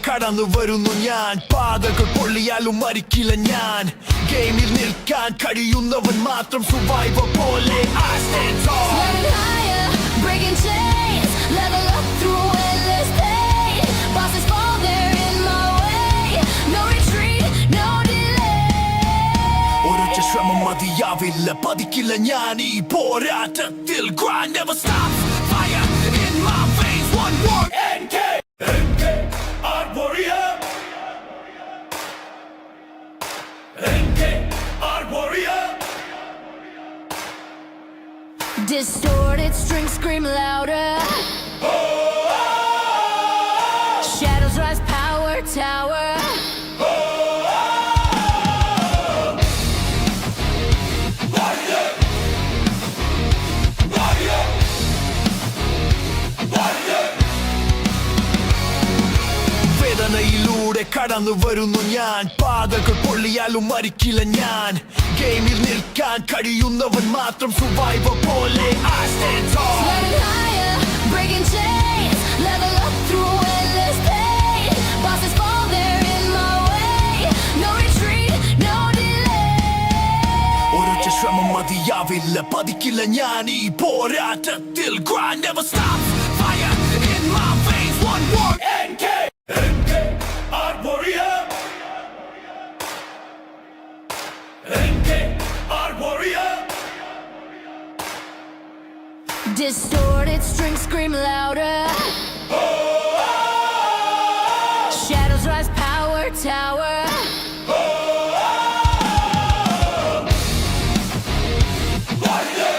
കടന്നു വരുന്നു ഞാൻ. പാതകൾ പൊള്ളിയാലും മരിക്കില്ല ഞാൻ. ഗെയിമിൽ നിൽക്കാൻ കഴിയുന്നവൻ മാത്രം survivor പോലെ I stand tall. Flying higher, breaking chains, level up through endless pain. Bosses fall, they're in my way. No retreat, no delay. ഒരൊറ്റ ശ്രമം മതിയാവില്ല, പതിക്കില്ല ഞാൻ ഈ പോരാട്ടത്തിൽ. Grind never stops, fire in my veins. One word, NK. NK, our warrior. NK, our warrior. Distorted strings scream louder. Shadows rise, power tower. Warrior. Warrior. Warrior. വേദനയിലൂടെ കടന്നു വരുന്നു ഞാൻ. പാതകൾ പൊള്ളിയാലും മരിക്കില്ല ഞാൻ. ഗെയിമിൽ നിൽക്കാൻ കഴിയുന്നവൻ മാത്രം survivor പോലെ I stand tall. Flying higher, breaking chains, level up through endless pain. Bosses fall, they're in my way. No retreat, no delay. ഒരൊറ്റ ശ്രമം മതിയാവില്ല, പതിക്കില്ല ഞാൻ ഈ പോരാട്ടത്തിൽ. Grind never stops, fire in my veins. One word, NK. NK, our warrior. NK, our warrior. Distorted strings scream louder. Shadows rise, power tower. Warrior.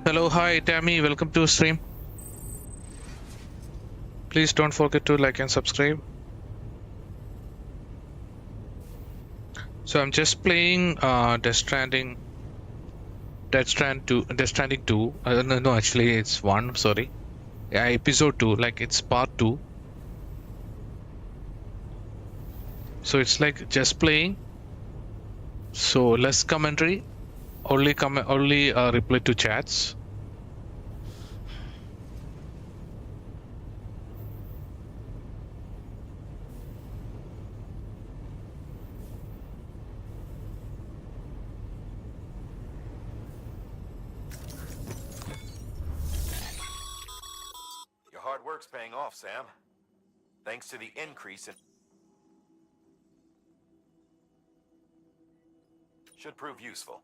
Hello, hi, Tammy. Welcome to stream. Please don't forget to like and subscribe. So I'm just playing Death Stranding. Death Stranding 2. No, actually it's 1. Sorry, yeah, episode 2. Like it's part 2. So it's like just playing. So less commentary. Only reply to chats. hard work's paying off, Sam. Thanks to the increase in... Should prove useful.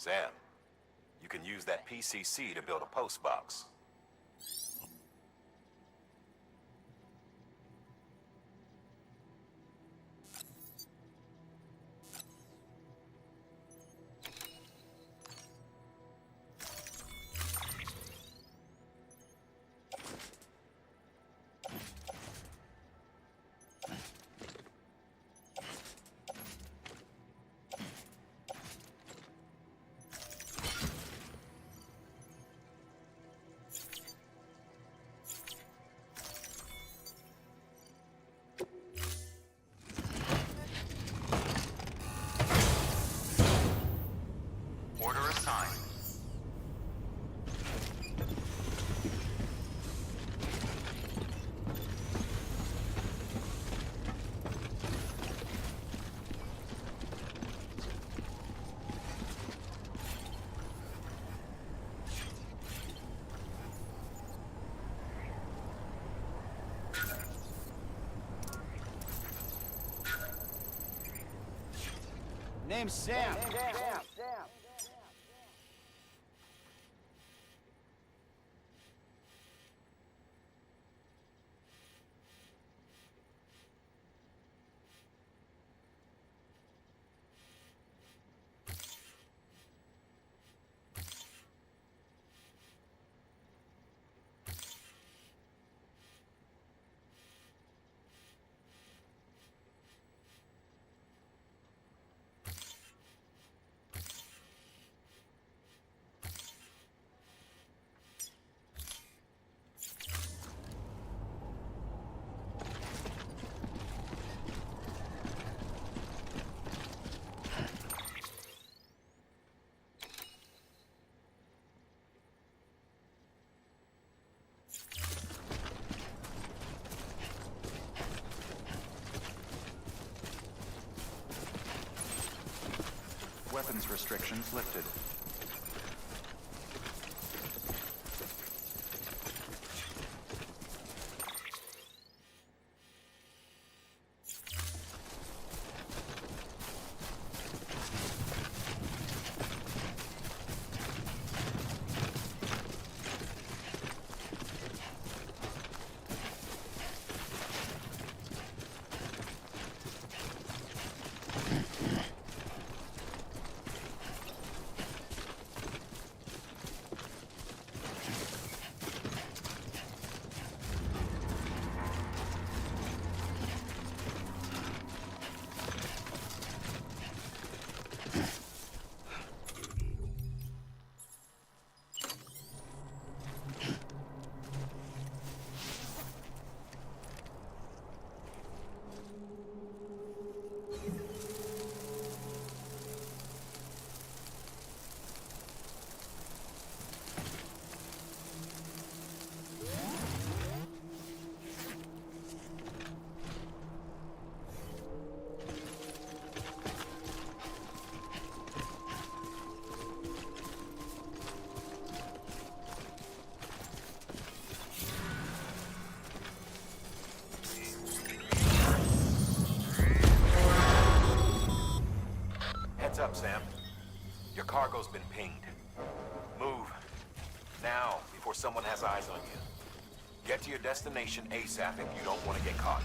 Sam, you can use that PCC to build a post box. Order assigned. Name's Sam. Weapons restrictions lifted. What's up, Sam? Your cargo's been pinged. Move. Now, before someone has eyes on you. Get to your destination ASAP if you don't want to get caught.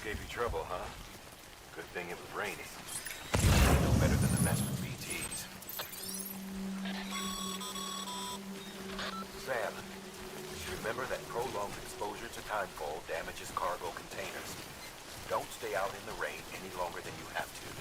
Gave you trouble, huh? Good thing it was raining. No better than the mess with BTs. Sam, remember that prolonged exposure to timefall damages cargo containers. Don't stay out in the rain any longer than you have to.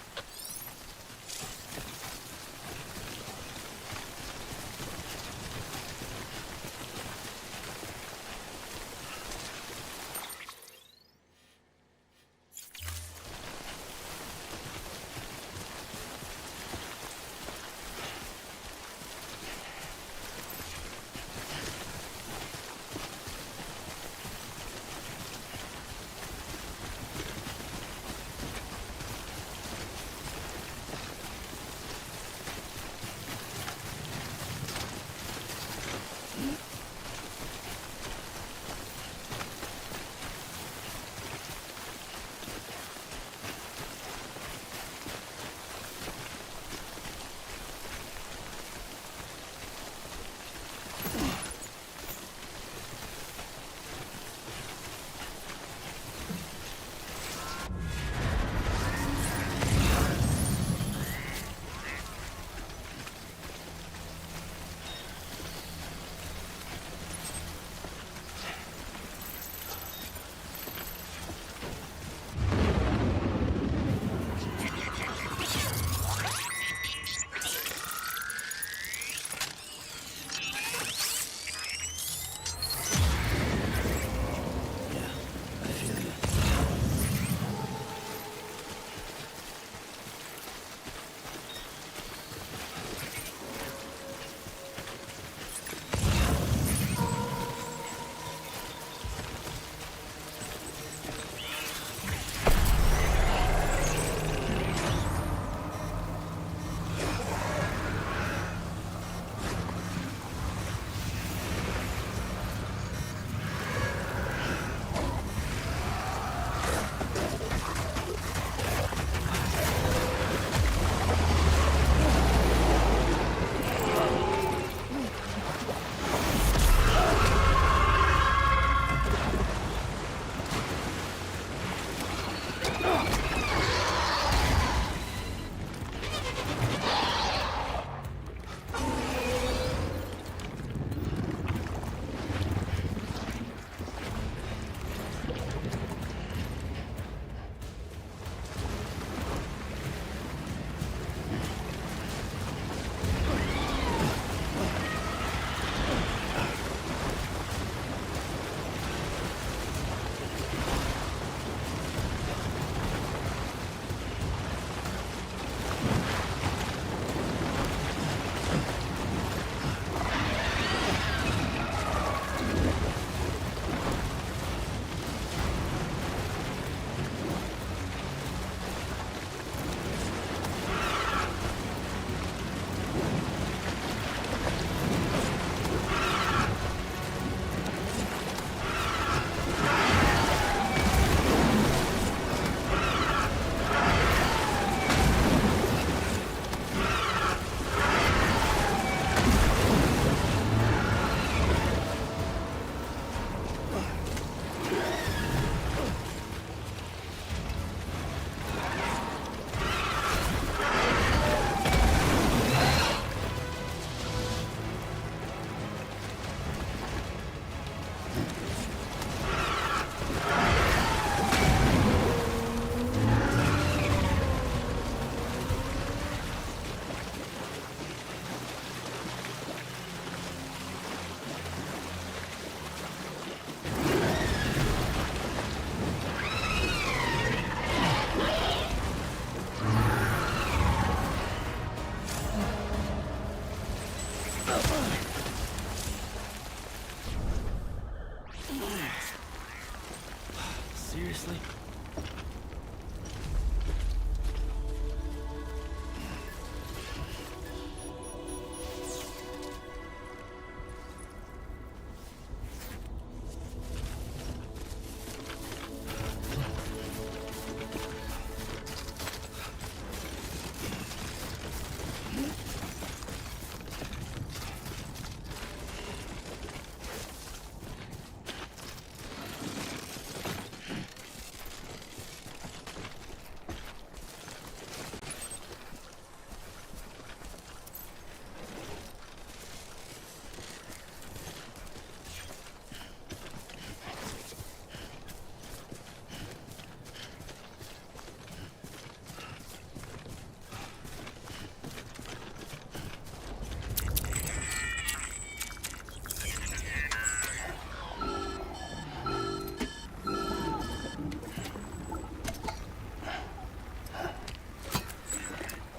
Seriously?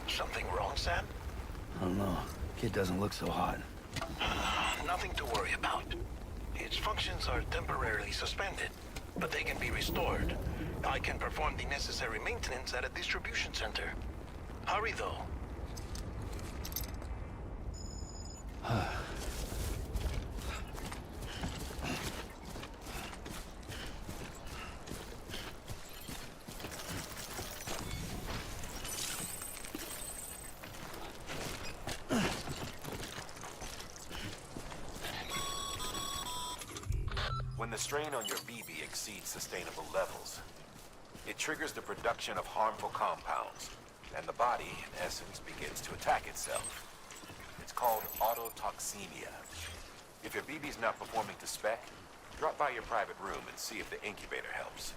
Something wrong, Sam? I don't know. Kid doesn't look so hot. Nothing to worry about. Its functions are temporarily suspended, but they can be restored. I can perform the necessary maintenance at a distribution center. Hurry, though. When the strain on your BB exceeds sustainable levels, it triggers the production of harmful compounds, and the body, in essence, begins to attack itself. It's called autotoxemia. If your BB's not performing to spec, drop by your private room and see if the incubator helps.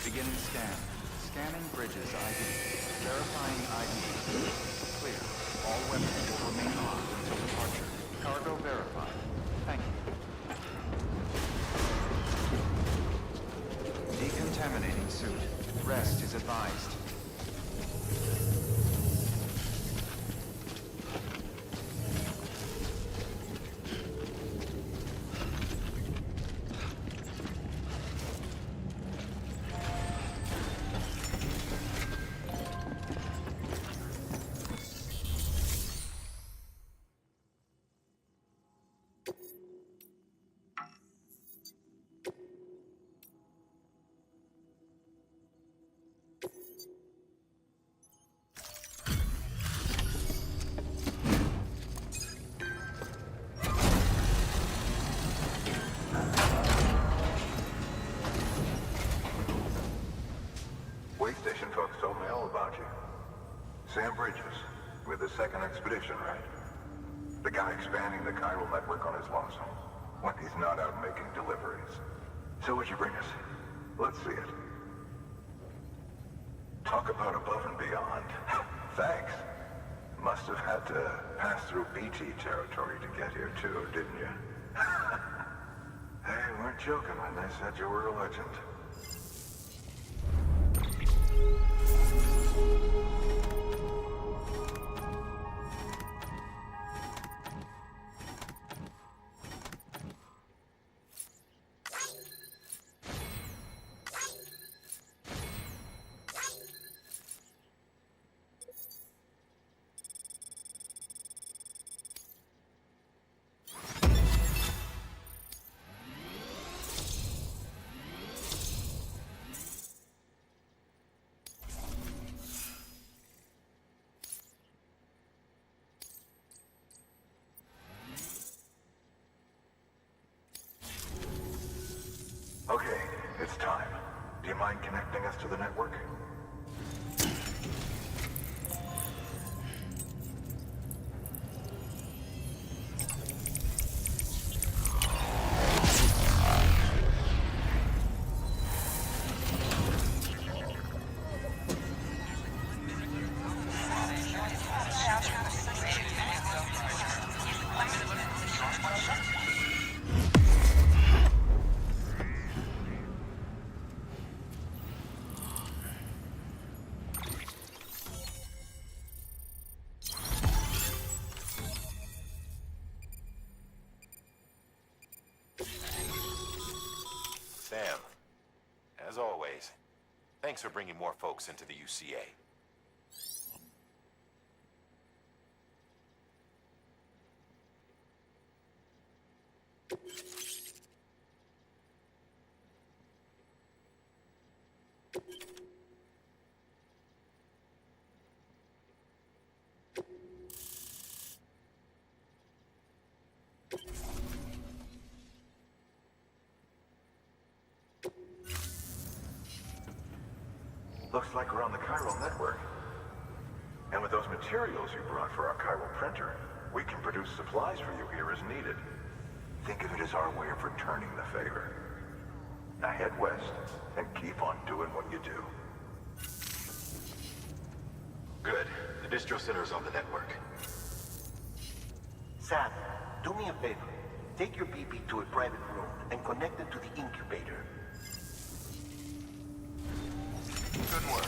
Beginning scan. Scanning bridges ID. Verifying ID. Clear. All weapons will remain on until departure. Cargo verified. Thank you. Decontaminating suit. Rest is advised. expedition, right? The guy expanding the chiral network on his lonesome. When he's not out making deliveries. So what'd you bring us? Let's see it. Talk about above and beyond. Thanks. Must have had to pass through BT territory to get here too, didn't you? They weren't joking when they said you were a legend. Okay, it's time. Do you mind connecting us to the network? Sam, as always, thanks for bringing more folks into the UCA. Looks like we're on the chiral network. And with those materials you brought for our chiral printer, we can produce supplies for you here as needed. Think of it as our way of returning the favor. Now head west and keep on doing what you do. Good. The distro center is on the network. Sam, do me a favor. Take your BB to a private room and connect it to the incubator. Good work.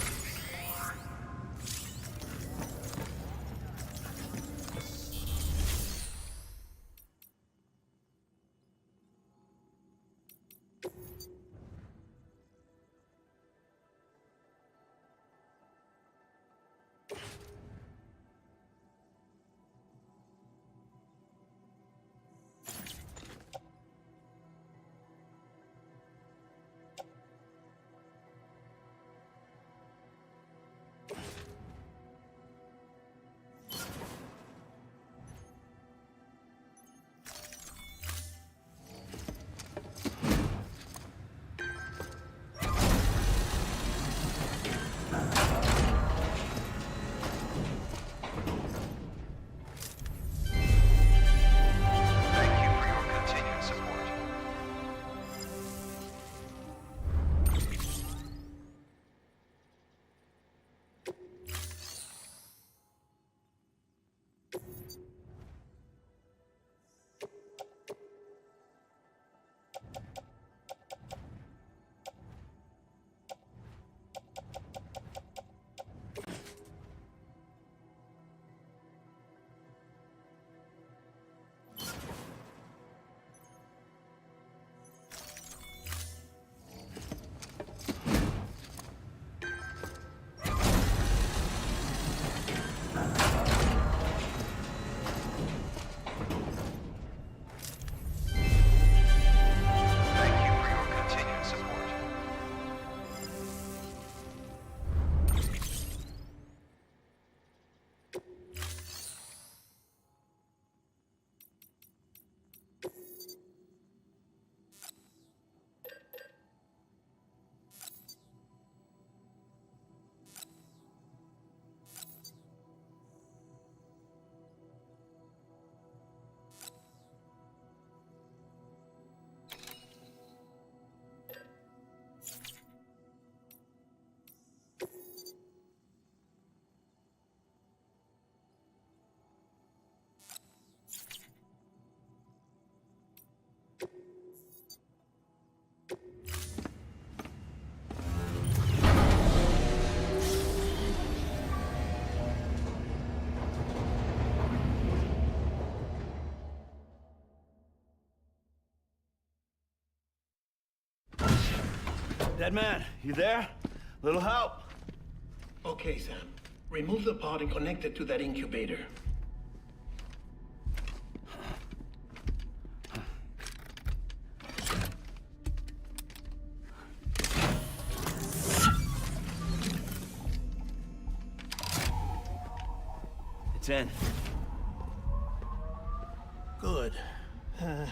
Dead man, you there? Little help? Okay, Sam. Remove the pod and connect it to that incubator. It's in. Good. A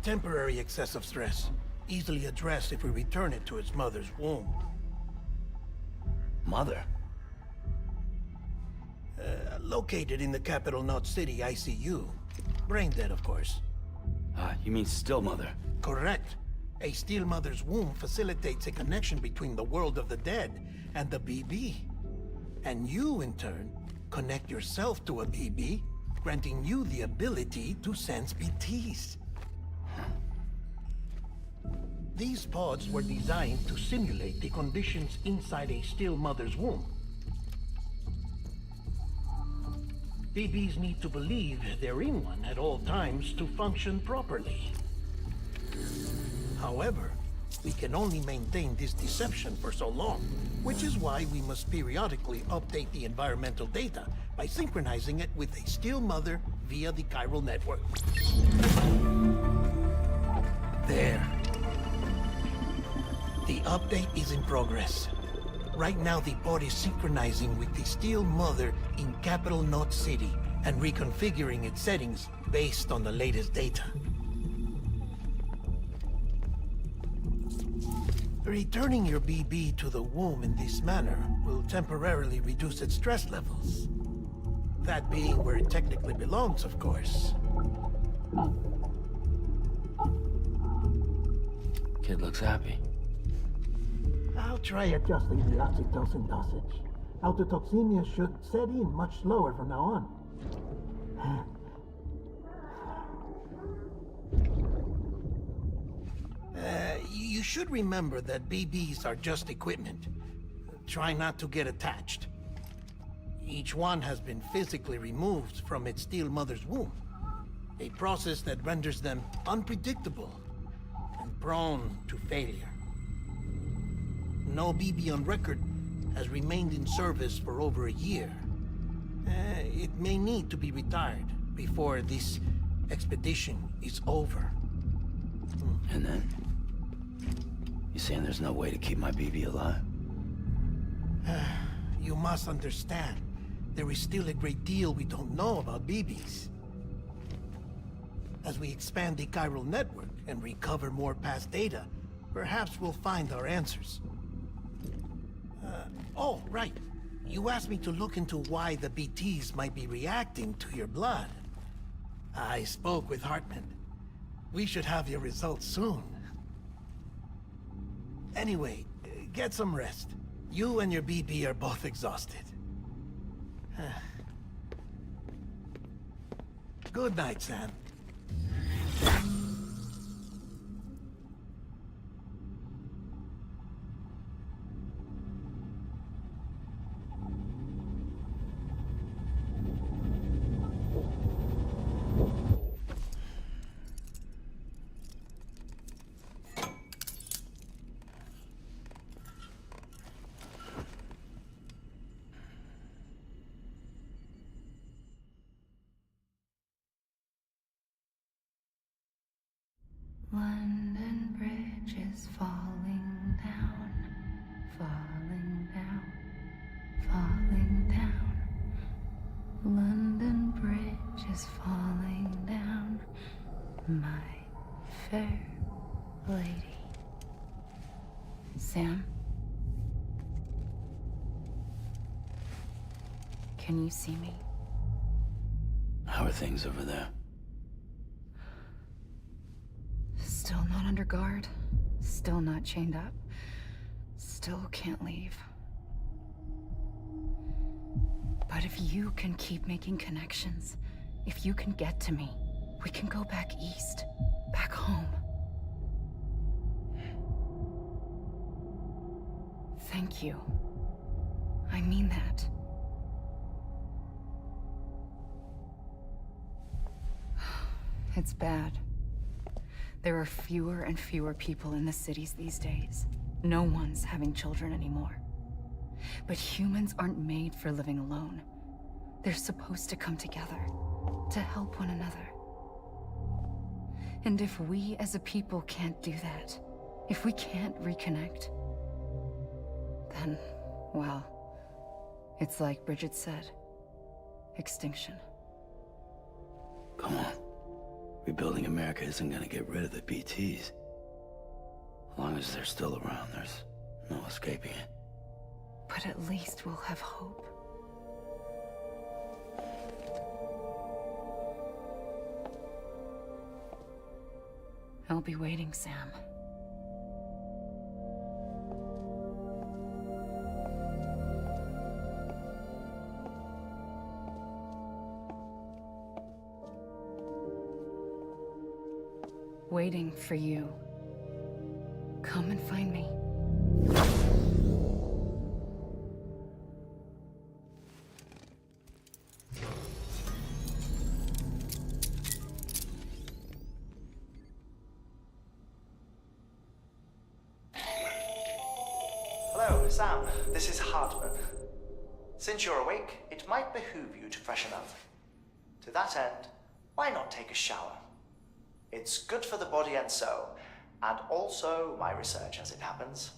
temporary excessive stress. Easily addressed if we return it to its mother's womb. Mother? Located in the capital Knot City ICU. Brain dead, of course. You mean still mother? Correct. A still mother's womb facilitates a connection between the world of the dead and the BB. And you, in turn, connect yourself to a BB, granting you the ability to sense BTs. These pods were designed to simulate the conditions inside a still mother's womb. BBs need to believe they're in one at all times to function properly. However, we can only maintain this deception for so long, which is why we must periodically update the environmental data by synchronizing it with a still mother via the chiral network. There. The update is in progress. Right now, the pod is synchronizing with the still mother in capital Knot City and reconfiguring its settings based on the latest data. Returning your BB to the womb in this manner will temporarily reduce its stress levels. That being where it technically belongs, of course. Kid looks happy. I'll try adjusting the oxytocin dosage. Autotoxemia should set in much slower from now on. You should remember that BBs are just equipment. Try not to get attached. Each one has been physically removed from its still mother's womb. A process that renders them unpredictable and prone to failure. No BB on record has remained in service for over a year. It may need to be retired before this expedition is over. And then? You saying there's no way to keep my BB alive? You must understand, there is still a great deal we don't know about BBs. As we expand the chiral network and recover more past data, perhaps we'll find our answers. Oh, right. You asked me to look into why the BTs might be reacting to your blood. I spoke with Hartman. We should have your results soon. Anyway, get some rest. You and your BB are both exhausted. Good night, Sam. London Bridge is falling down, falling down, falling down. London Bridge is falling down, my fair lady. Sam? Can you see me? How are things over there? Still not under guard, still not chained up, still can't leave. But if you can keep making connections, if you can get to me, we can go back east, back home. Thank you. I mean that. It's bad. There are fewer and fewer people in the cities these days. No one's having children anymore. But humans aren't made for living alone. They're supposed to come together, to help one another. And if we as a people can't do that, if we can't reconnect, then, well, it's like Bridget said, extinction. Come on. Rebuilding America isn't gonna get rid of the BTs. As long as they're still around, there's no escaping it. But at least we'll have hope. I'll be waiting, Sam. Waiting for you. Come and find me. Hello, Sam. This is Hartman. Since you're awake, it might behoove you to freshen up. To that end, why not take a shower? It's good for the body and soul, and also my research as it happens.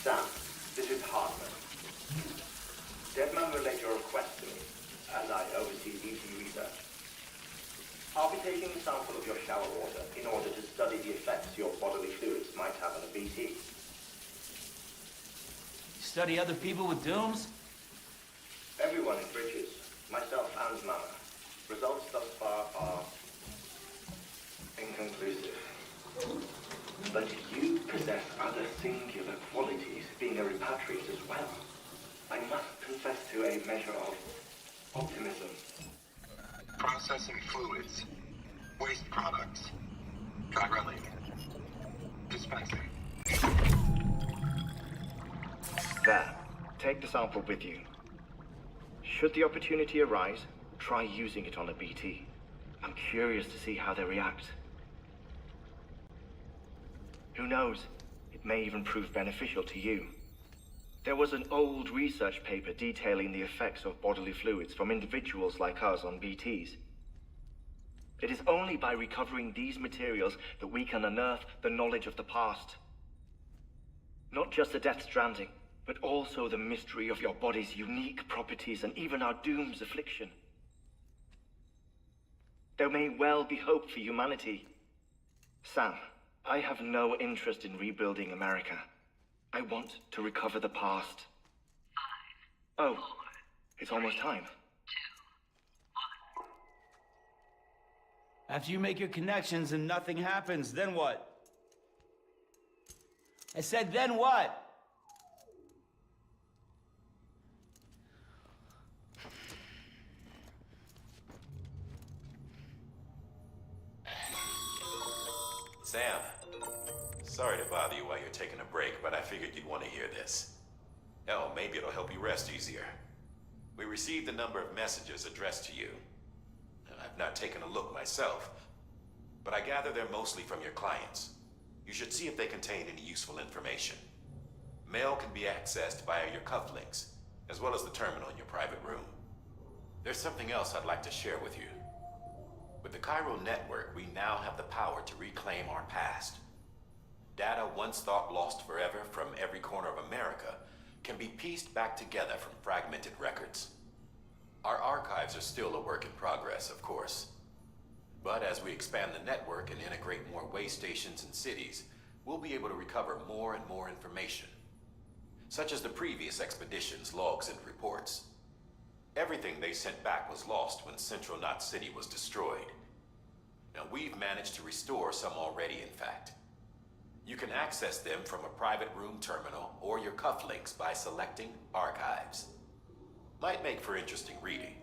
Sam, this is Hartman. Deadman relayed your request to me, as I oversee BT research. I'll be taking a sample of your shower water in order to study the effects your bodily fluids might have on a BT. Study other people with dooms? Everyone in Bridges, myself and Mama, results thus far are inconclusive. But you possess other singular qualities, being a repatriate as well. I must confess to a measure of optimism. Processing fluids. Waste products. Drilling. Dispensing. There. Take the sample with you. Should the opportunity arise, try using it on a BT. I'm curious to see how they react. Who knows? It may even prove beneficial to you. There was an old research paper detailing the effects of bodily fluids from individuals like us on BTs. It is only by recovering these materials that we can unearth the knowledge of the past. Not just the Death Stranding, but also the mystery of your body's unique properties and even our doom's affliction. There may well be hope for humanity. Sam, I have no interest in rebuilding America. I want to recover the past. 5, oh, 4, it's almost time. 2, 1. After you make your connections and nothing happens, then what? I said, then what? Sam, sorry to bother you while you're taking a break, but I figured you'd want to hear this. Hell, maybe it'll help you rest easier. We received a number of messages addressed to you. I've not taken a look myself, but I gather they're mostly from your clients. You should see if they contain any useful information. Mail can be accessed via your cufflinks, as well as the terminal in your private room. There's something else I'd like to share with you. With the Chiral network, we now have the power to reclaim our past. Data once thought lost forever from every corner of America can be pieced back together from fragmented records. Our archives are still a work in progress, of course. But as we expand the network and integrate more way stations and cities, we'll be able to recover more and more information, such as the previous expedition's logs and reports. Everything they sent back was lost when Central Knot City was destroyed. Now, we've managed to restore some already, in fact. You can access them from a private room terminal or your cufflinks by selecting Archives. Might make for interesting reading.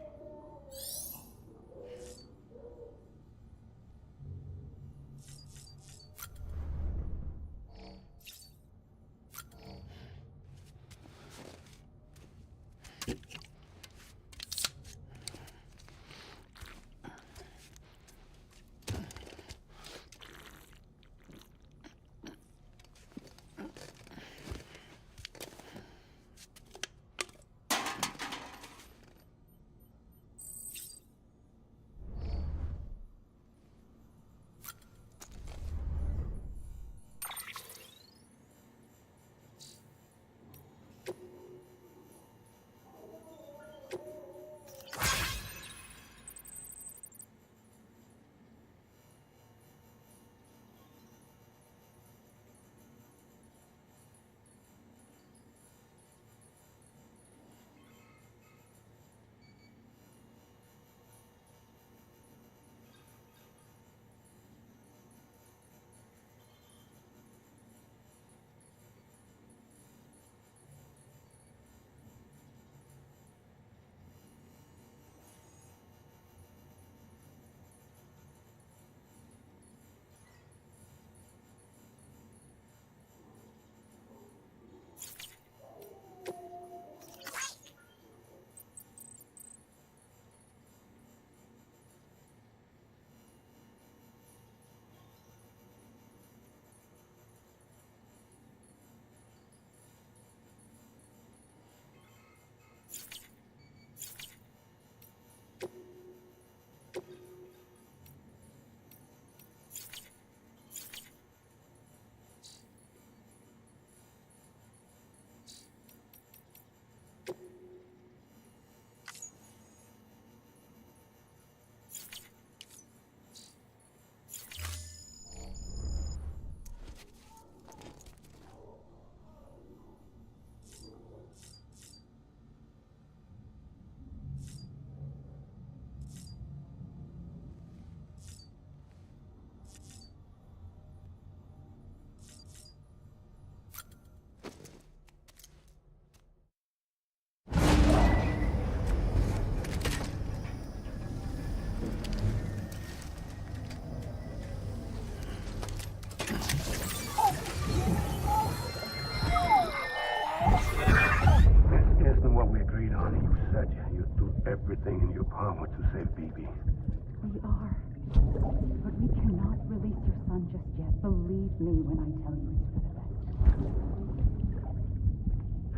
me when I tell you it's for the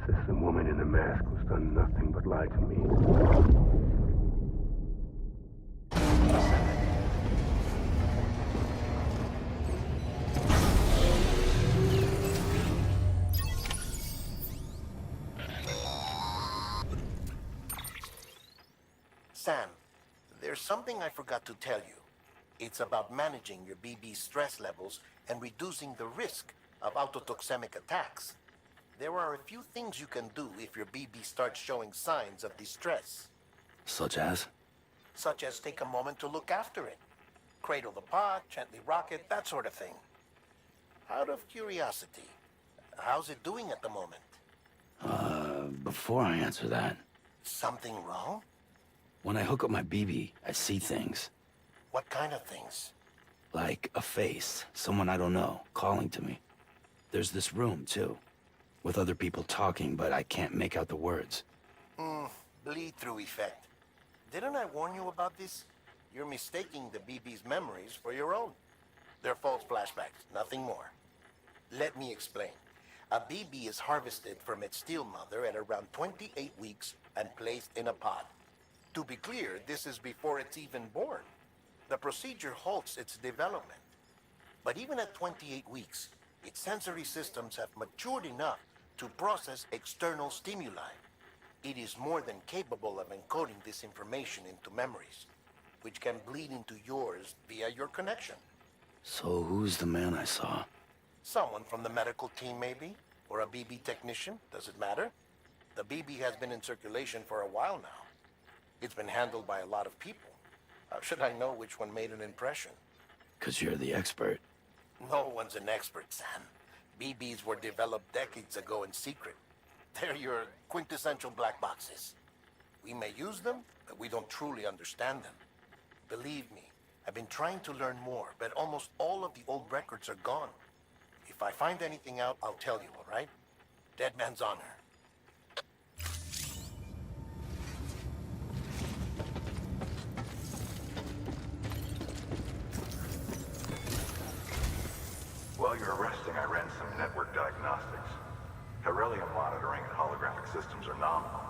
best. System woman in the mask who's done nothing but lie to me. Sam, there's something I forgot to tell you. It's about managing your BB stress levels and reducing the risk of autotoxemic attacks. There are a few things you can do if your BB starts showing signs of distress. Such as? Such as take a moment to look after it. Cradle the pot, gently rock it, that sort of thing. Out of curiosity, how's it doing at the moment? Before I answer that, Something wrong? when I hook up my BB, I see things. What kind of things? Like a face, someone I don't know, calling to me. There's this room, too, with other people talking, but I can't make out the words. Bleed-through effect. Didn't I warn you about this? You're mistaking the BB's memories for your own. They're false flashbacks, nothing more. Let me explain. A BB is harvested from its steel mother at around 28 weeks and placed in a pod. To be clear, this is before it's even born. The procedure halts its development. But even at 28 weeks, its sensory systems have matured enough to process external stimuli. It is more than capable of encoding this information into memories, which can bleed into yours via your connection. So who's the man I saw? Someone from the medical team, maybe? Or a BB technician? Does it matter? The BB has been in circulation for a while now. It's been handled by a lot of people. How should I know which one made an impression? 'Cause you're the expert. No one's an expert, Sam. BBs were developed decades ago in secret. They're your quintessential black boxes. We may use them, but we don't truly understand them. Believe me, I've been trying to learn more, but almost all of the old records are gone. If I find anything out, I'll tell you, all right? Dead man's honor. While you're resting, I ran some network diagnostics. Beryllium monitoring and holographic systems are nominal.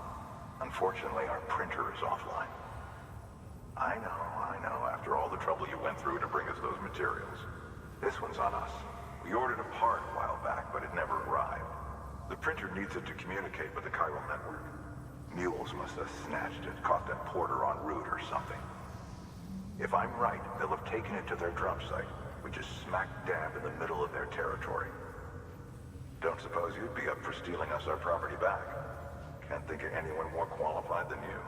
Unfortunately, our printer is offline. I know. After all the trouble you went through to bring us those materials. This one's on us. We ordered a part a while back, but it never arrived. The printer needs it to communicate with the chiral network. Mules must have snatched it, caught that porter en route or something. If I'm right, they'll have taken it to their drop site, which is smack dab in the middle of their territory. Don't suppose you'd be up for stealing us our property back? Can't think of anyone more qualified than you.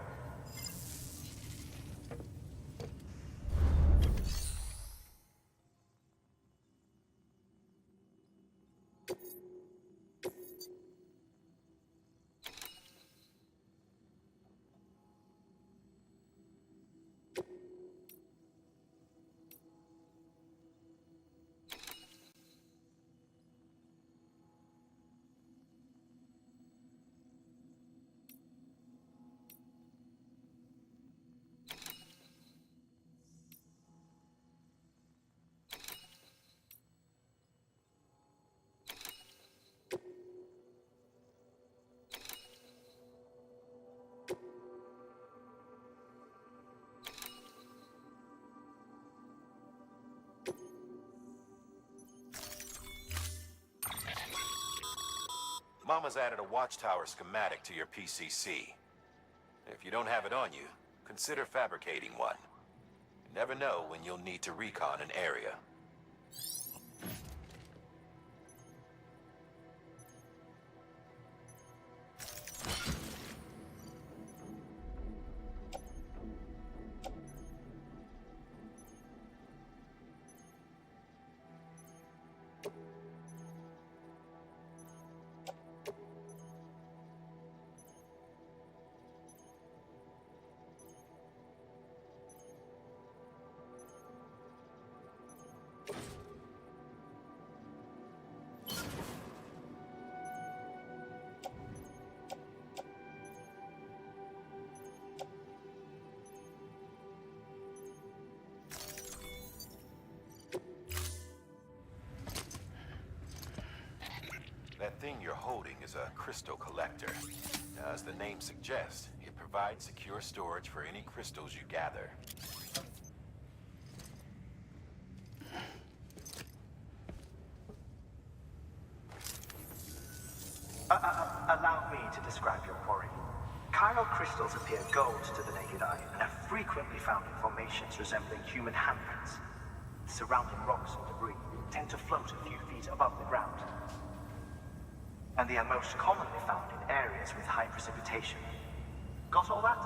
Mama's added a watchtower schematic to your PCC. If you don't have it on you, consider fabricating one. You never know when you'll need to recon an area. thing you're holding is a crystal collector. As the name suggests, it provides secure storage for any crystals you gather. Allow me to describe your quarry. Chiral crystals appear gold to the naked eye and are frequently found in formations resembling human handprints. The surrounding rocks and debris tend to float a few feet above the ground. And they are most commonly found in areas with high precipitation. Got all that?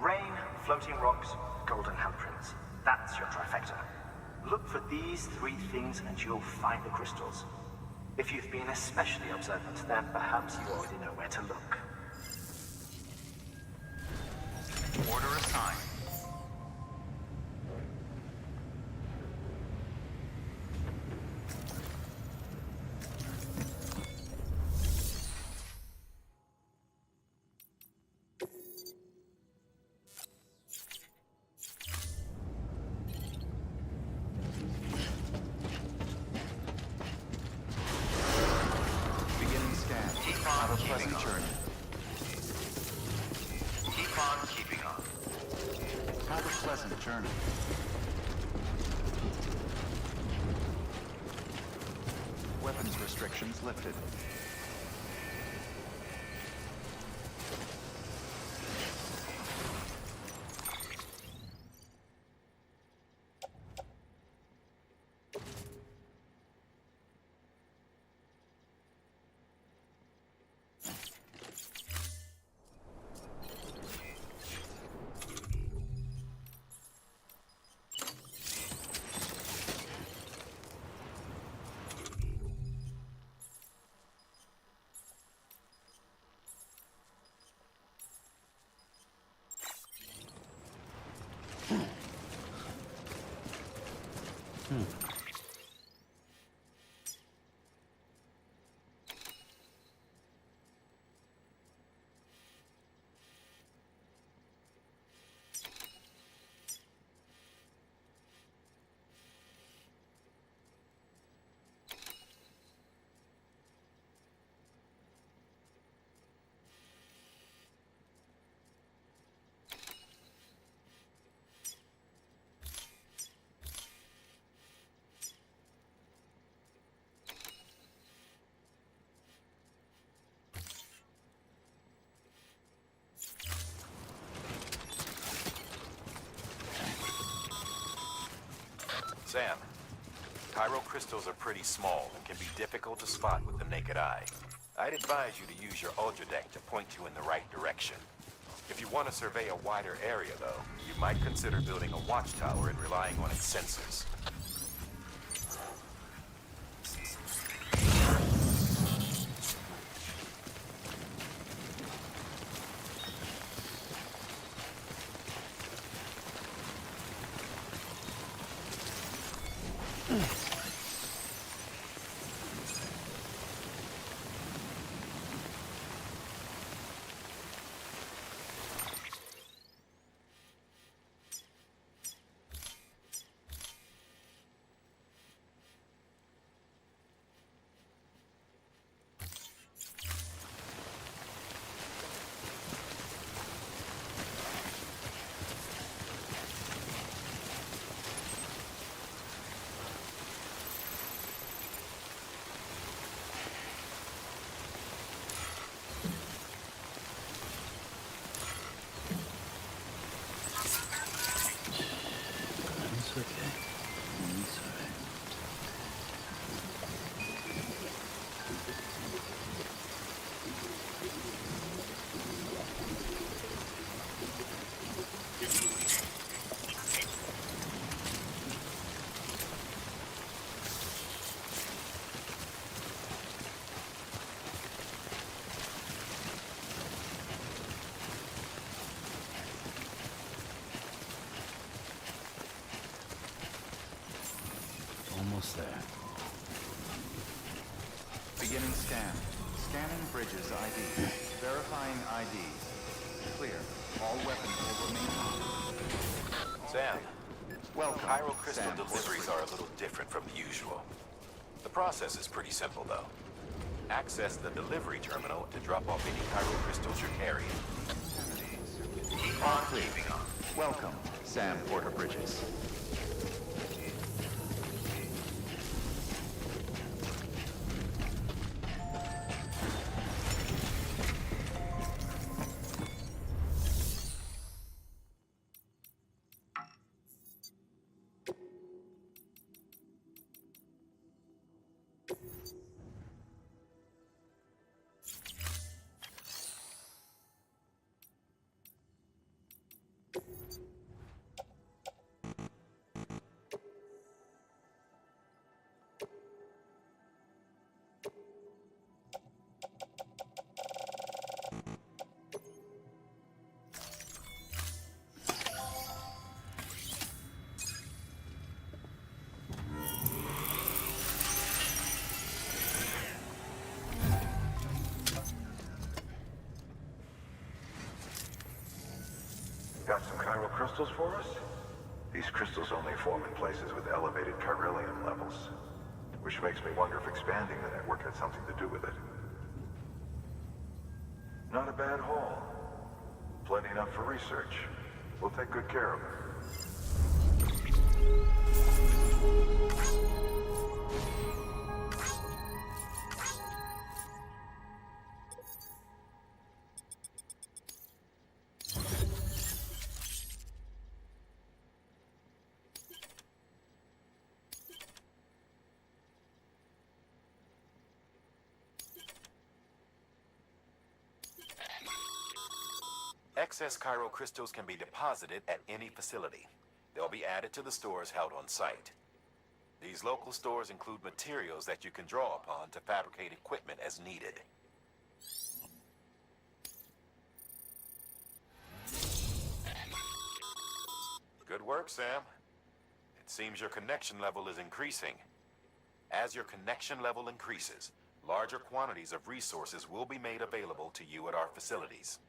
Rain, floating rocks, golden handprints. That's your trifecta. Look for these three things and you'll find the crystals. If you've been especially observant, then perhaps you already know where to look. Order assigned. Beginning scan. Have a pleasant journey. Keep on keeping on. Have a pleasant journey. Weapons restrictions lifted. Sam, chiral crystals are pretty small and can be difficult to spot with the naked eye. I'd advise you to use your ultra deck to point you in the right direction. If you want to survey a wider area, though, you might consider building a watchtower and relying on its sensors. It's okay. It's alright. Almost there. Beginning scan. Scanning bridges ID. Verifying ID. Clear. All weapons will remain on. Sam, Welcome. chiral crystal Sam deliveries are a little different from the usual. The process is pretty simple, though. Access the delivery terminal to drop off any chiral crystals you're carrying. Keep on keeping on. Welcome, Sam Porter Bridges. Got some chiral crystals for us? These crystals only form in places with elevated chiralium levels, which makes me wonder if expanding the network had something to do with it. Not a bad haul. Plenty enough for research. We'll take good care of it. Excess chiral crystals can be deposited at any facility. They'll be added to the stores held on site. These local stores include materials that you can draw upon to fabricate equipment as needed. Good work, Sam. It seems your connection level is increasing. As your connection level increases, larger quantities of resources will be made available to you at our facilities.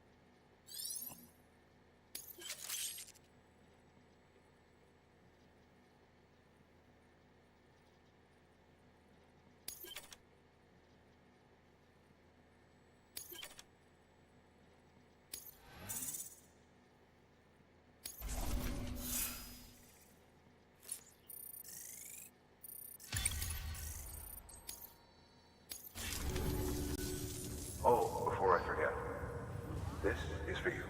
Oh, before I forget, this is for you.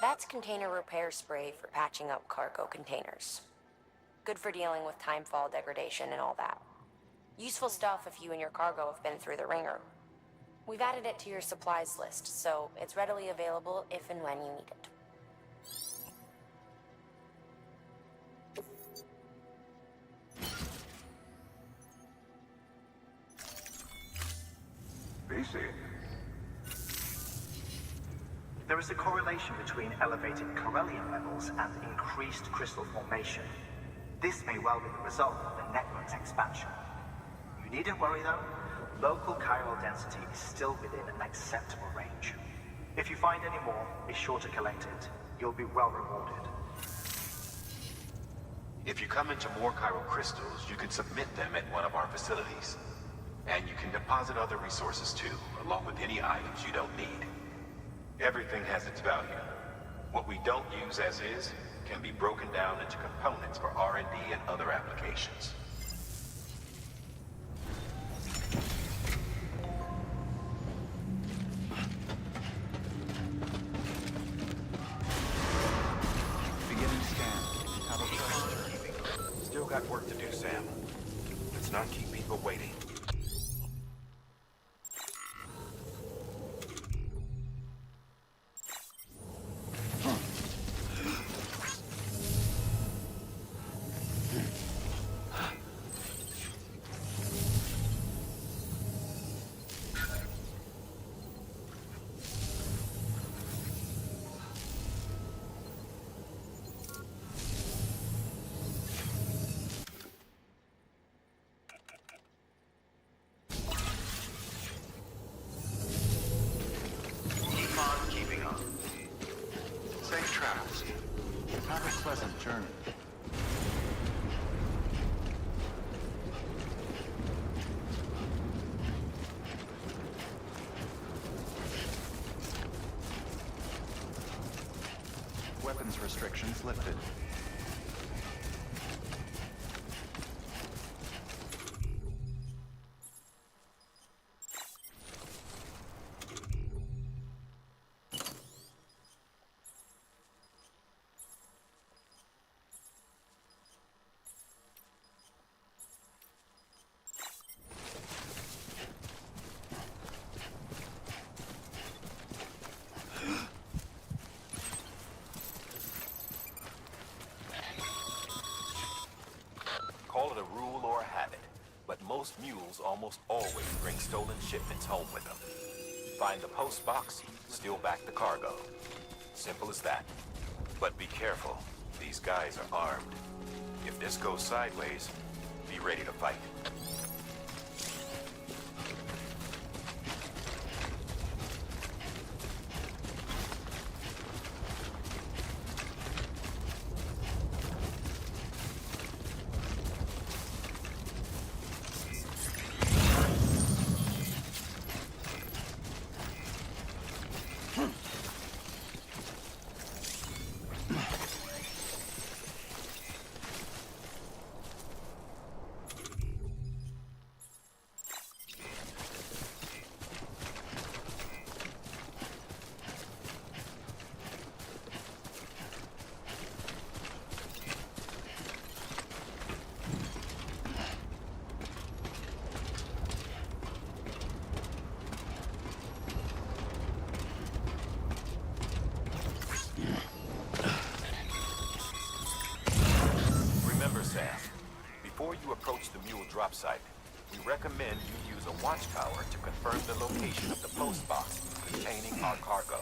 That's container repair spray for patching up cargo containers. Good for dealing with timefall degradation and all that. Useful stuff if you and your cargo have been through the ringer. We've added it to your supplies list, so it's readily available if and when you need it. BC. There is a correlation between elevated chiralium levels and increased crystal formation. This may well be the result of the network's expansion. You needn't worry though. Local chiral density is still within an acceptable range. If you find any more, be sure to collect it. You'll be well rewarded. If you come into more chiral crystals, you can submit them at one of our facilities. And you can deposit other resources too, along with any items you don't need. Everything has its value. What we don't use as is can be broken down into components for R&D and other applications. Beginning scan. Have a question. Still got work to do, Sam. Let's not keep people waiting. weapons restrictions lifted. Call it a rule or a habit, but most mules almost always bring stolen shipments home with them. Find the post box, steal back the cargo. Simple as that. But be careful, these guys are armed. If this goes sideways, be ready to fight. Before you approach the mule drop site, we recommend you use a watchtower to confirm the location of the post box containing our cargo.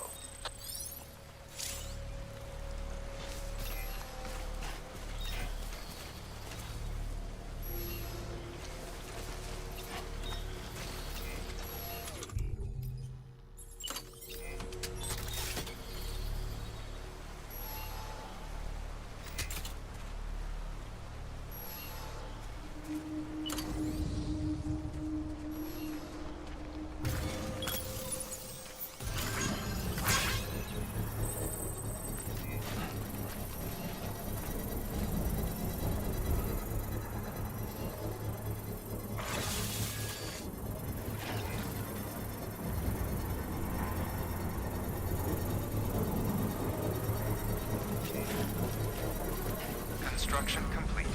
Construction complete.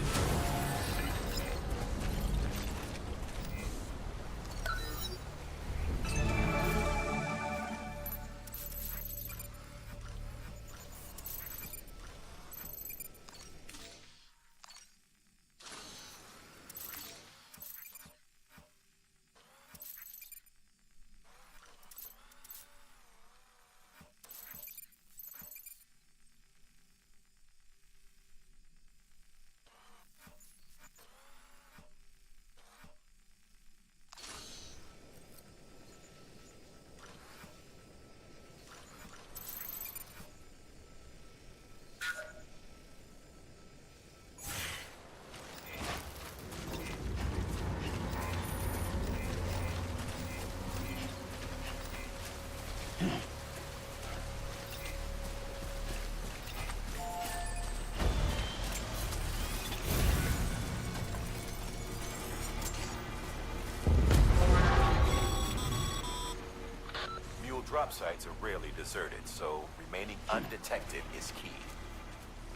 Drop sites are rarely deserted, so remaining undetected is key.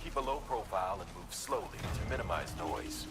Keep a low profile and move slowly to minimize noise.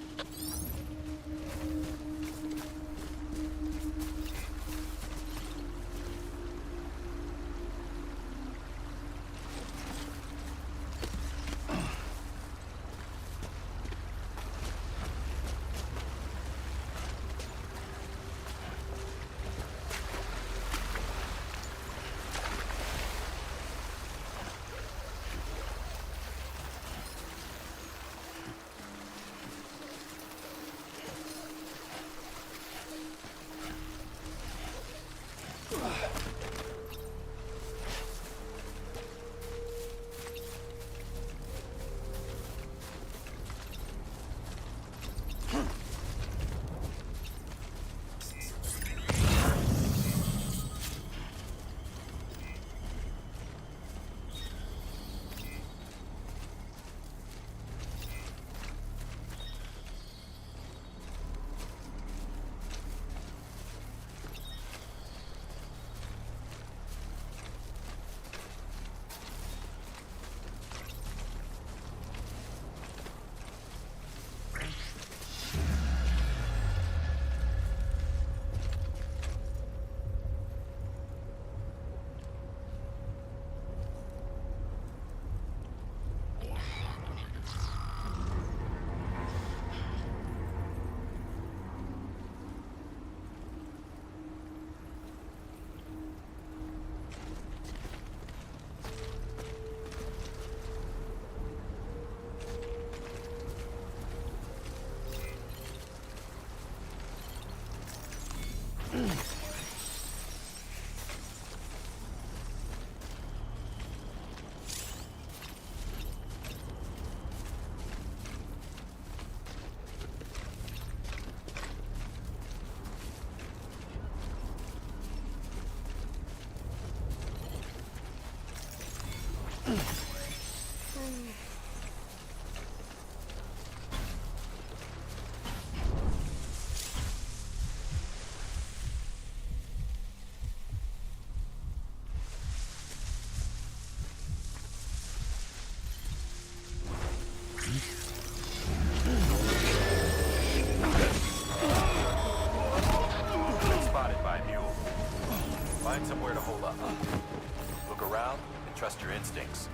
Find somewhere to hold up. Look around and trust your instincts.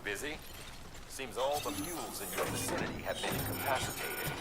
Busy? Seems all the fuels in your vicinity have been incapacitated.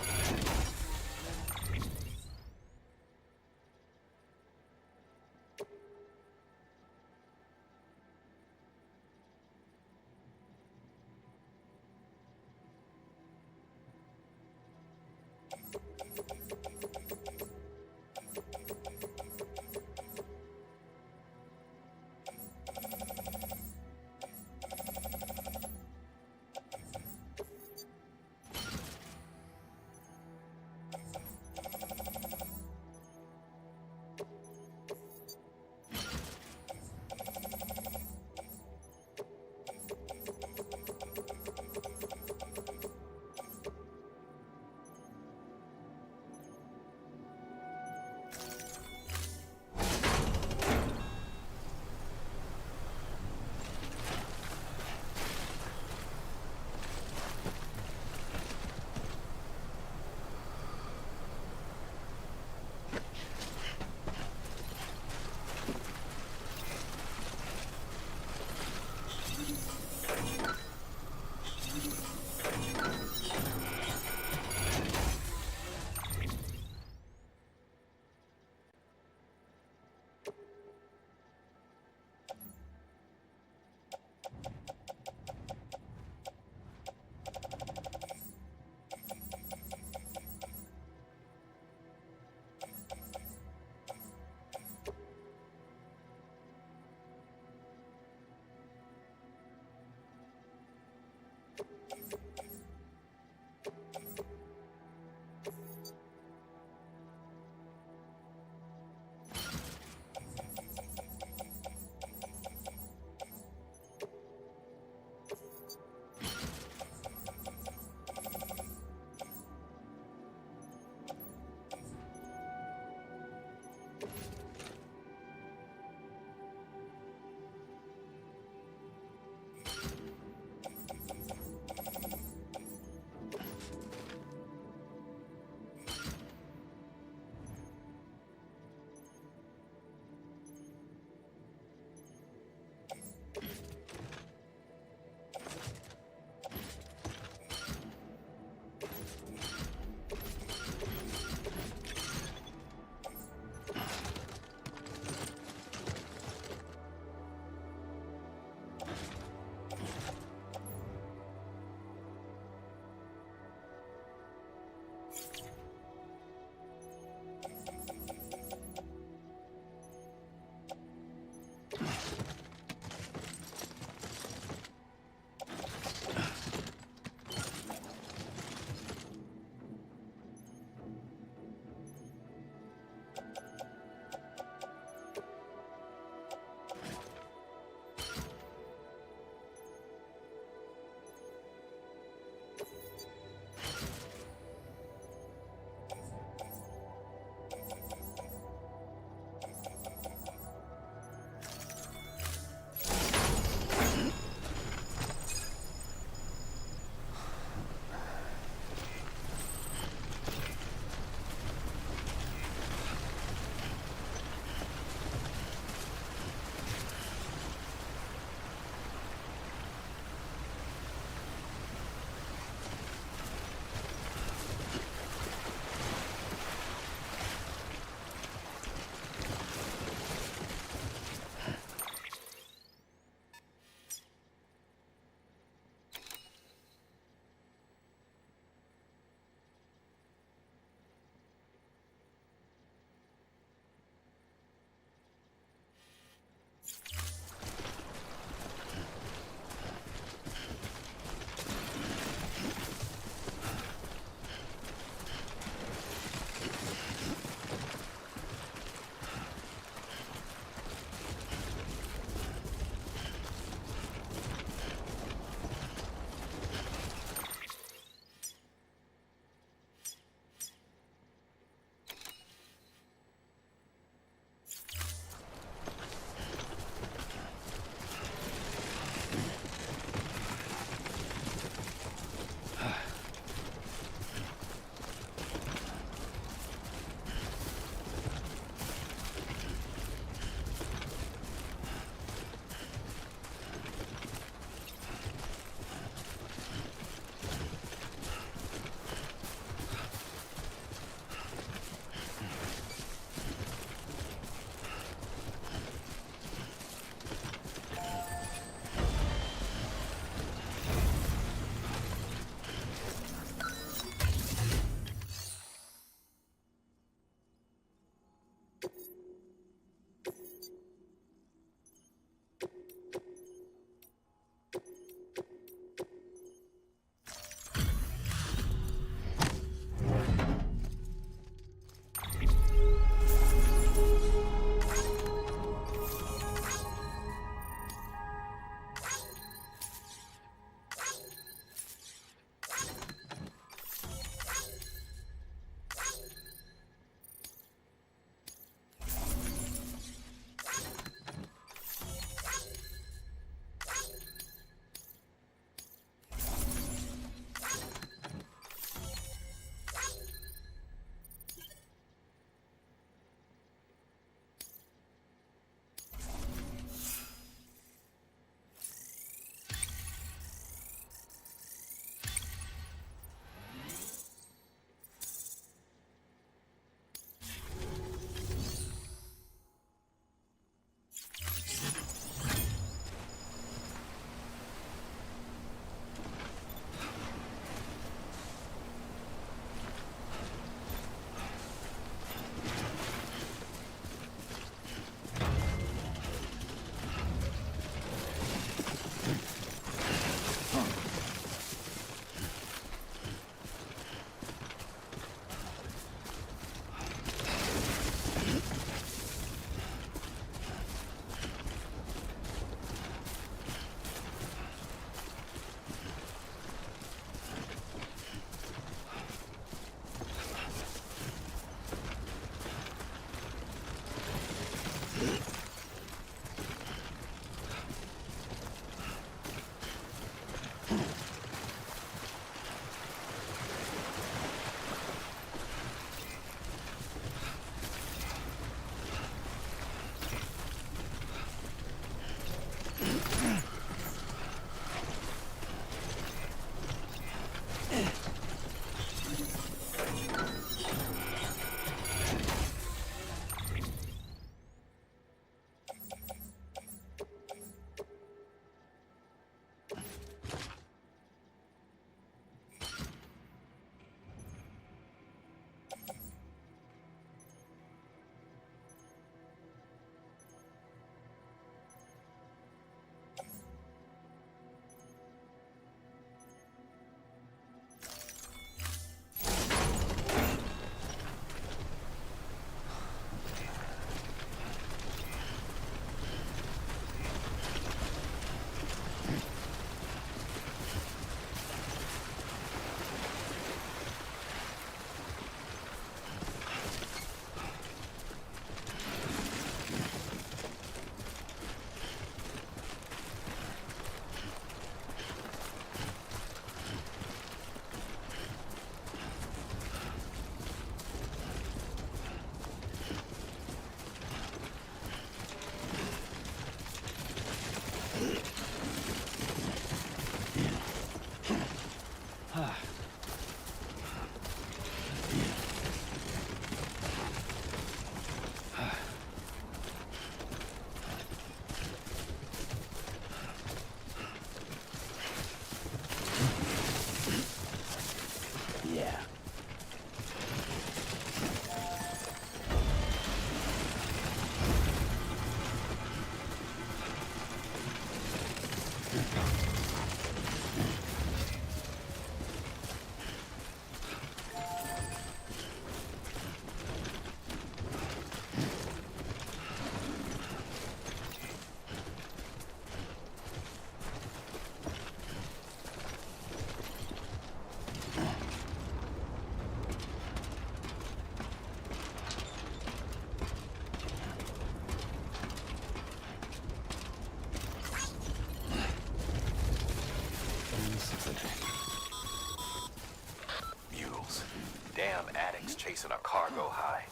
chasing a cargo high.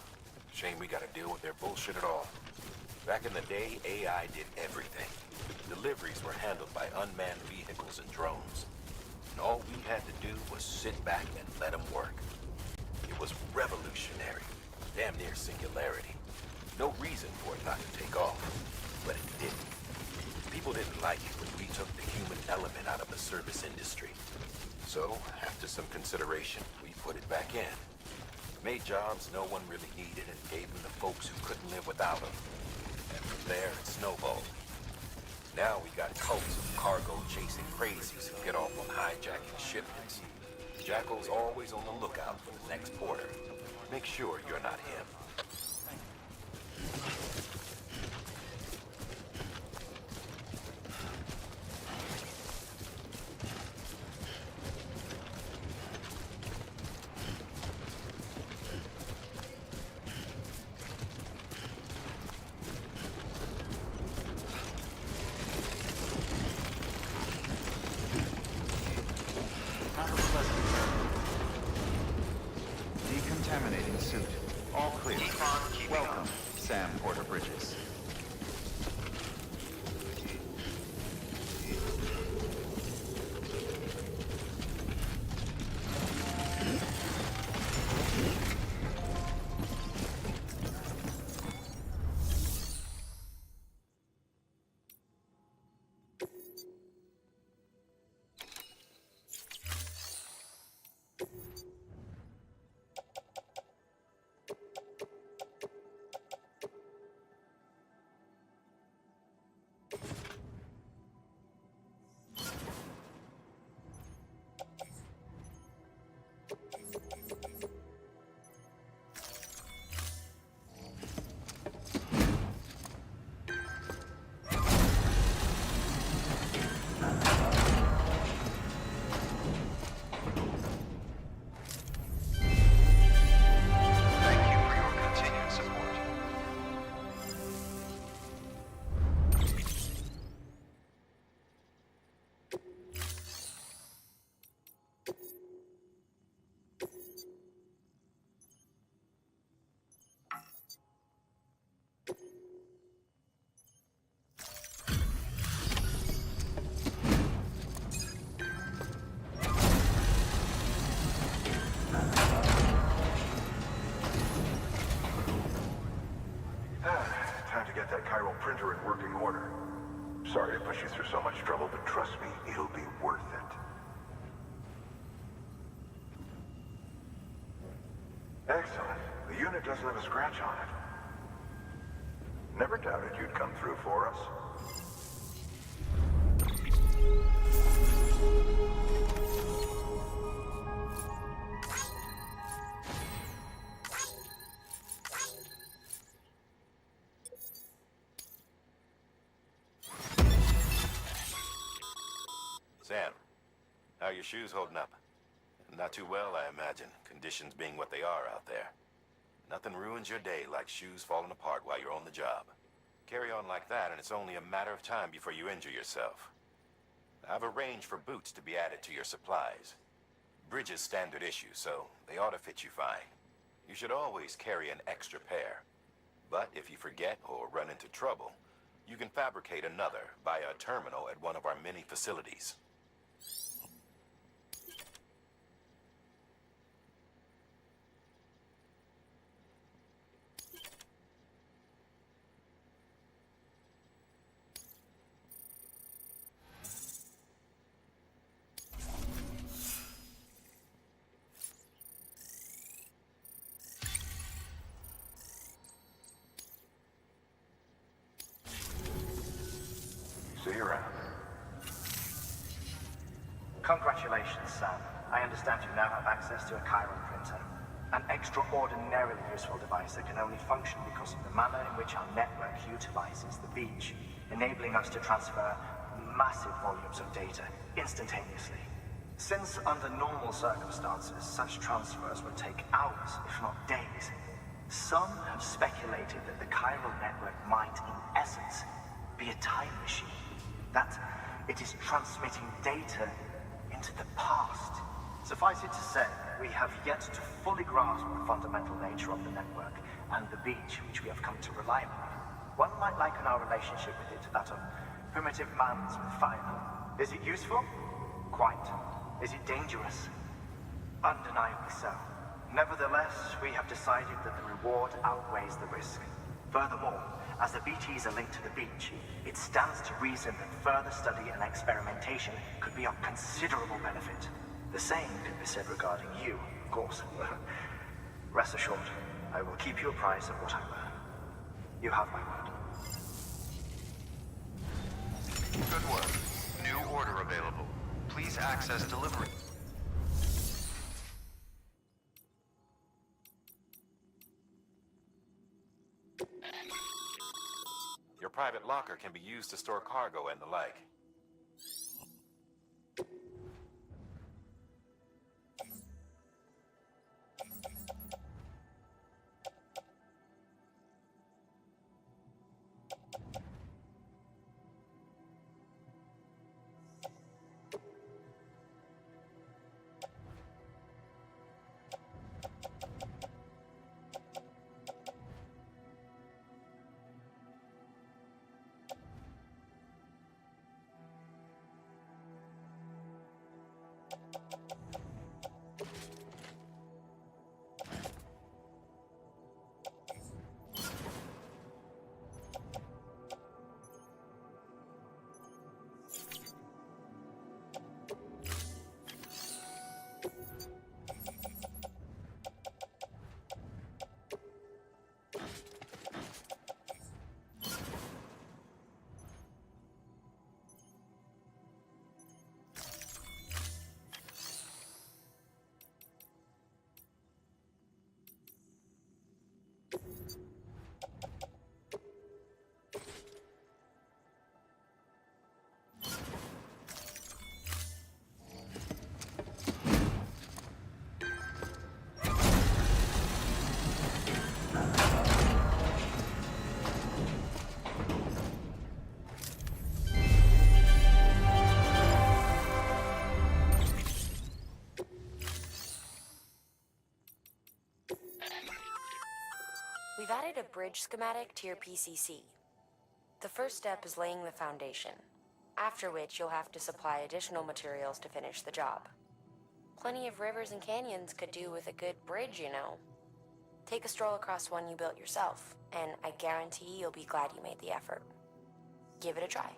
Shame we gotta deal with their bullshit at all. Back in the day, AI did everything. Deliveries were handled by unmanned vehicles and drones. And all we had to do was sit back and let them work. It was revolutionary. Damn near singularity. No reason for it not to take off. But it didn't. People didn't like it when we took the human element out of the service industry. So, after some consideration, we put it back in. Made jobs no one really needed and gave them to folks who couldn't live without them. And from there, it snowballed. Now we got cults of cargo-chasing crazies who get off on hijacking shipments. Jackal's always on the lookout for the next porter. Make sure you're not him. Decontaminating suit. All clear. Welcome, Sam Porter Bridges. Time to get that chiral printer in working order. Sorry to push you through so much trouble, but trust me, it'll be worth it. Excellent. The unit doesn't have a scratch on it. Never doubted you'd come through for us. Sam, how are your shoes holding up? Not too well, I imagine, conditions being what they are out there. Nothing ruins your day like shoes falling apart while you're on the job. Carry on like that, and it's only a matter of time before you injure yourself. I've arranged for boots to be added to your supplies. Bridges standard issue, so they ought to fit you fine. You should always carry an extra pair. But if you forget or run into trouble, you can fabricate another via a terminal at one of our many facilities. See you around. Congratulations, Sam. I understand you now have access to a chiral printer. An extraordinarily useful device that can only function because of the manner in which our network utilizes the beach, enabling us to transfer massive volumes of data instantaneously. Since under normal circumstances, such transfers would take hours, if not days, some have speculated that the chiral network might, in essence, be a time machine. That it is transmitting data into the past. Suffice it to say, we have yet to fully grasp the fundamental nature of the network and the beach which we have come to rely upon. One might liken our relationship with it to that of primitive man's with fire. Is it useful? Quite. Is it dangerous? Undeniably so. Nevertheless, we have decided that the reward outweighs the risk. Furthermore, as the BTs are linked to the beach, it stands to reason that further study and experimentation could be of considerable benefit. The same can be said regarding you, of course. Rest assured, I will keep you apprised of what I learn. You have my word. Good work. New order available. Please access delivery. Your private locker can be used to store cargo and the like. We've added a bridge schematic to your PCC. The first step is laying the foundation, after which you'll have to supply additional materials to finish the job. Plenty of rivers and canyons could do with a good bridge, you know. Take a stroll across one you built yourself, and I guarantee you'll be glad you made the effort. Give it a try.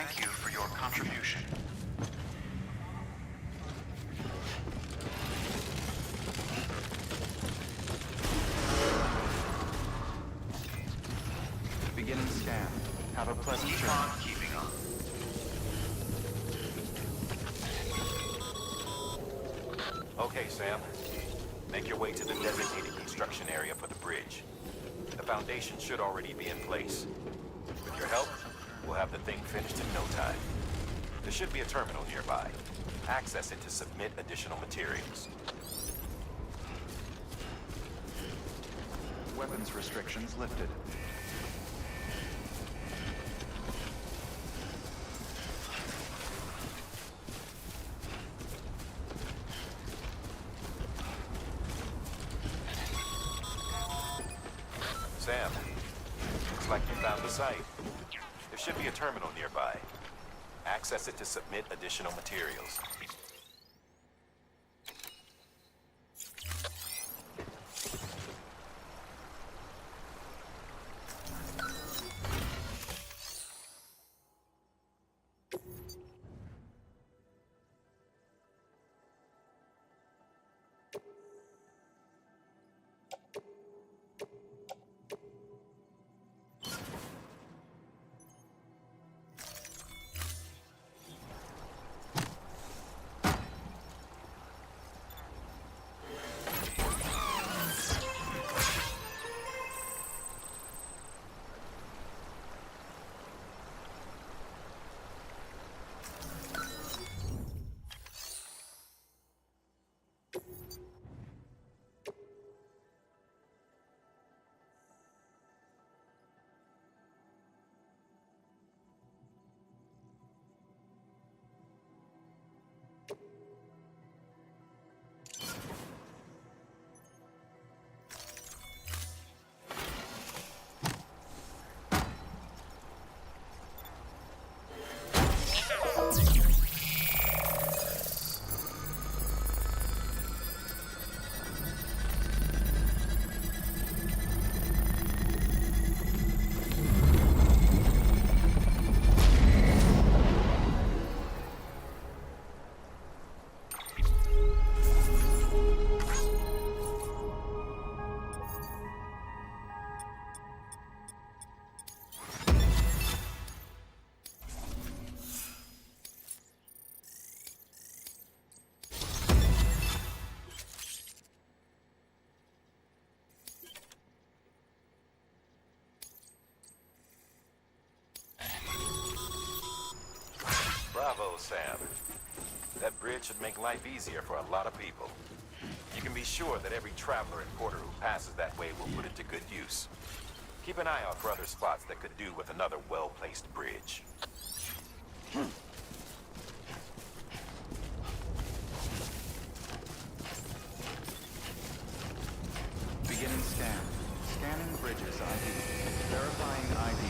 Thank you for your contribution. Beginning scan. Have a pleasant journey. Keep on keeping on. Okay, Sam. Make your way to the designated construction area for the bridge. The foundation should already be in place. With your help, we'll have the thing finished in no time. There should be a terminal nearby. Access it to submit additional materials. Weapons restrictions lifted. Sam, looks like you found the site. There should be a terminal nearby. Access it to submit additional materials. Bravo, Sam. That bridge should make life easier for a lot of people. You can be sure that every traveler and porter who passes that way will put it to good use. Keep an eye out for other spots that could do with another well-placed bridge. Beginning scan. Scanning bridges ID. Verifying ID.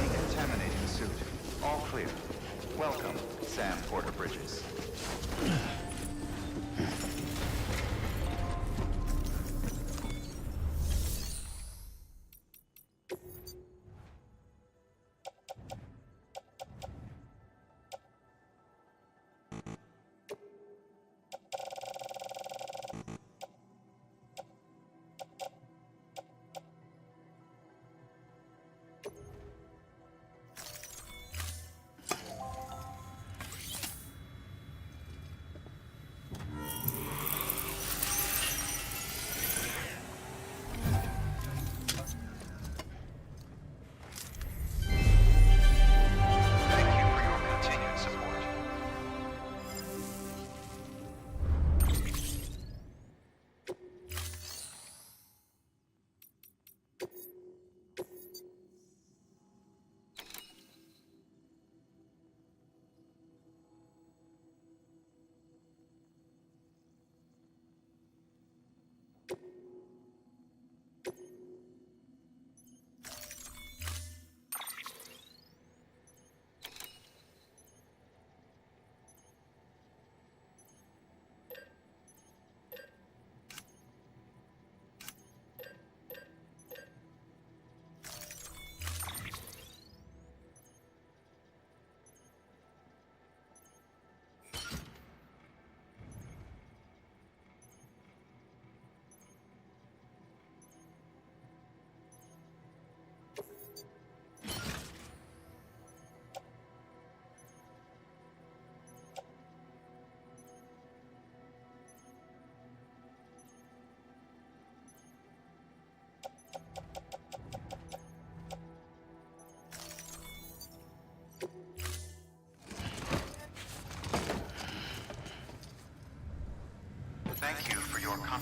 Decontaminating suit. All clear. Welcome, Sam Porter Bridges.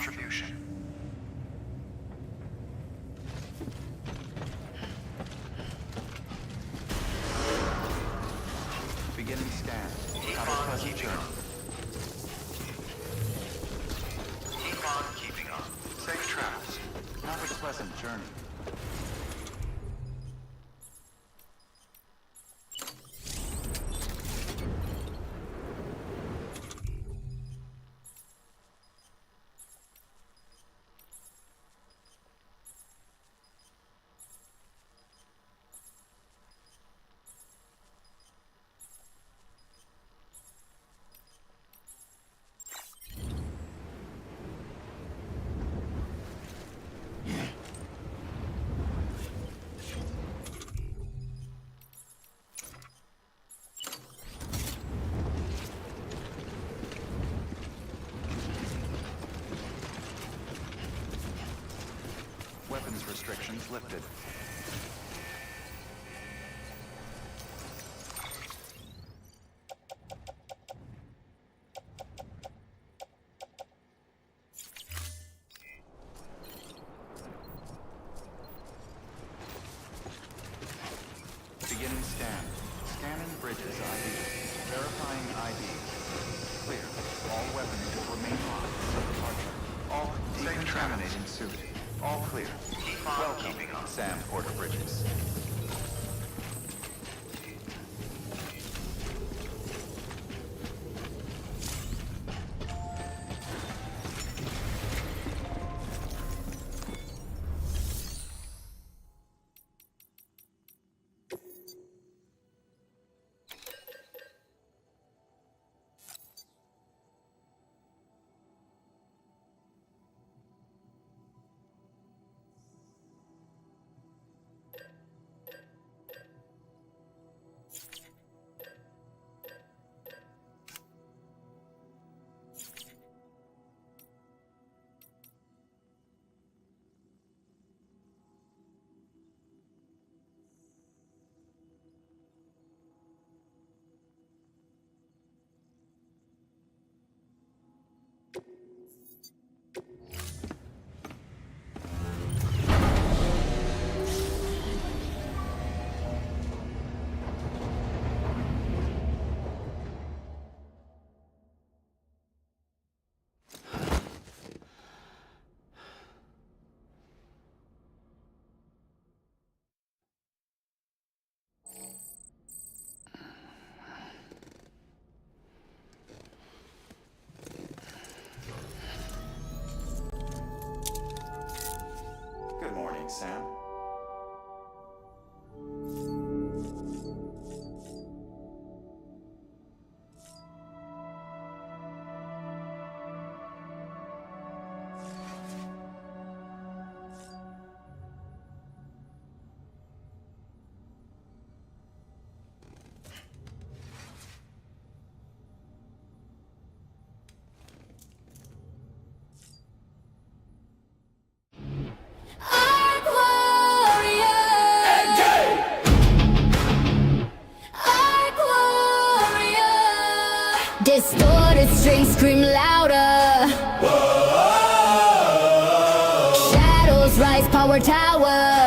contribution. Beginning scan. Have a pleasant journey. Keep on keeping on. Safe travels. Have a pleasant journey. Weapons restrictions lifted. Beginning scan. Scanning bridges ID. Verifying ID. Clear. All weapons will remain locked until departure. All decontaminating suit. All clear. Welcome, Sam Porter Bridges. Good morning, Sam. Distorted strings scream louder. Shadows rise, power tower.